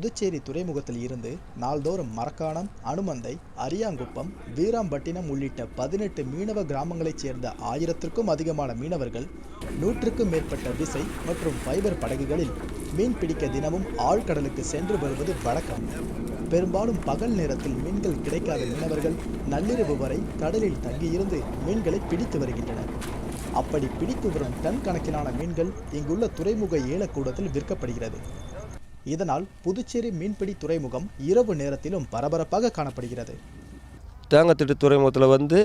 புதுச்சேரி துறைமுகத்தில் இருந்து நாள்தோறும் மரக்காணம், அனுமந்தை, அரியாங்குப்பம், வீராம்பட்டினம் உள்ளிட்ட 18 மீனவ கிராமங்களைச் சேர்ந்த 1000க்கும் அதிகமான மீனவர்கள் 100க்கும் மேற்பட்ட விசை மற்றும் ஃபைபர் படகுகளில் மீன் பிடிக்க தினமும் ஆழ்கடலுக்கு சென்று வருவது வழக்கம். பெரும்பாலும் பகல் நேரத்தில் மீன்கள் கிடைக்காத மீனவர்கள் நள்ளிரவு வரை கடலில் தங்கியிருந்து மீன்களை பிடித்து வருகின்றனர். அப்படி பிடித்து வரும் டன் கணக்கிலான மீன்கள் இங்குள்ள துறைமுக ஏலக்கூடத்தில் விற்கப்படுகிறது. இதனால் புதுச்சேரி மீன்பிடி துறைமுகம் இரவு நேரத்திலும் பரபரப்பாக காணப்படுகிறது. தேங்காய்திட்டு துறைமுகத்தில்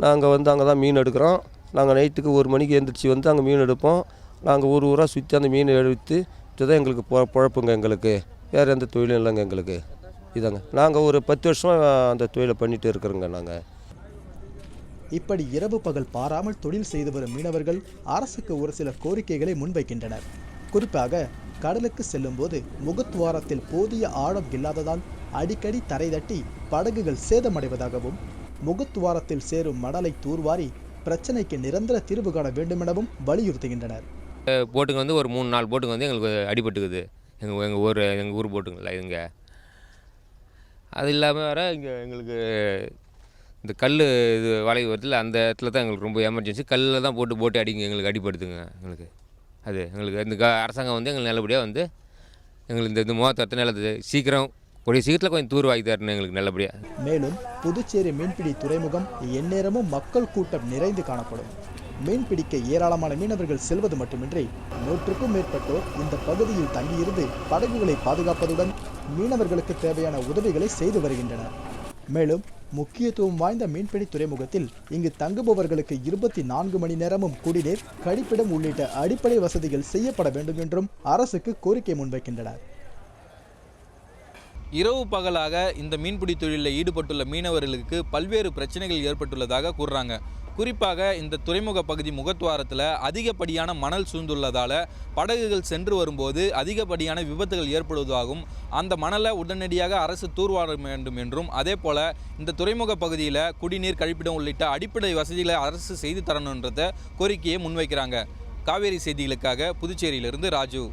நாங்கள் அங்கே தான் மீன் எடுக்கிறோம். நாங்கள் நைட்டுக்கு 1 மணிக்கு எழுந்திரிச்சி அங்கே மீன் எடுப்போம். நாங்கள் ஊராக சுற்றி அந்த மீன் எடுத்து இதுதான் எங்களுக்கு பொழப்புங்க. எங்களுக்கு வேறு எந்த தொழிலும் இல்லைங்க. எங்களுக்கு இதாங்க நாங்கள் ஒரு 10 வருஷமாக அந்த தொழிலை பண்ணிகிட்டு இருக்கிறோங்க. நாங்கள் இப்படி இரவு பகல் பாராமல் தொழில் செய்து வரும் மீனவர்கள் அரசுக்கு ஒரு சில கோரிக்கைகளை முன்வைக்கின்றனர். குறிப்பாக கடலுக்கு செல்லும் போது முகத்துவாரத்தில் போதிய ஆழம் இல்லாததால் அடிக்கடி தரை தட்டி படகுகள் சேதமடைவதாகவும், முகத்துவாரத்தில் சேரும் மணலை தூர்வாரி பிரச்சனைக்கு நிரந்தர தீர்வு காண வேண்டும் எனவும் வலியுறுத்துகின்றனர். போட்டுங்க ஒரு 3-4 போட்டுங்க எங்களுக்கு அடிபட்டுக்குது. எங்கள் ஊர் போட்டுங்களா இதுங்க. அது இல்லாமல் வேறு இங்கே எங்களுக்கு இந்த கல் இது வளைவு வருதுல, அந்த இடத்துல தான் எங்களுக்கு ரொம்ப எமர்ஜென்சி. கல்லில் தான் போட்டு அடிங்க எங்களுக்கு அடிப்படுத்துங்க. எங்களுக்கு இந்த அரசாங்கம் எங்களுக்கு நல்லபடியாக எங்களுக்கு இந்த முகத்தத்தை நல்லது சீக்கிரம் கூடிய சீக்கிரத்தில் கொஞ்சம் தூர்வாகி தரணும் எங்களுக்கு நல்லபடியாக. மேலும் புதுச்சேரி மீன்பிடி துறைமுகம் எந்நேரமும் மக்கள் கூட்டம் நிறைந்து காணப்படும். மீன்பிடிக்க ஏராளமான மீனவர்கள் செல்வது மட்டுமின்றி 100க்கும் மேற்பட்டோர் இந்த பகுதியில் தங்கியிருந்து படகுகளை பாதுகாப்பதுடன் மீனவர்களுக்கு தேவையான உதவிகளை செய்து வருகின்றனர். மேலும் முக்கியத்துவம் வாய்ந்த மீன்பிடி துறைமுகத்தில் இங்கு தங்குபவர்களுக்கு 24 மணி நேரமும் குடிநீர், கழிப்பிடம் உள்ளிட்ட அடிப்படை வசதிகள் செய்யப்பட வேண்டும் என்றும் அரசுக்கு கோரிக்கை முன்வைக்கின்றனர். இரவு பகலாக இந்த மீன்பிடி தொழிலில் ஈடுபட்டுள்ள மீனவர்களுக்கு பல்வேறு பிரச்சனைகள் ஏற்பட்டுள்ளதாக கூறுறாங்க. குறிப்பாக இந்த துறைமுக பகுதி முகத்துவாரத்தில் அதிகப்படியான மணல் சூழ்ந்துள்ளதால் படகுகள் சென்று வரும்போது அதிகப்படியான விபத்துகள் ஏற்படுவதாகவும், அந்த மணலை உடனடியாக அரசு தூர்வார வேண்டும் என்றும், அதே போல் இந்த துறைமுக பகுதியில் குடிநீர், கழிப்பிடம் உள்ளிட்ட அடிப்படை வசதிகளை அரசு செய்து தரணுன்றத கோரிக்கையை முன்வைக்கிறாங்க. காவேரி செய்திகளுக்காக புதுச்சேரியிலிருந்து ராஜு.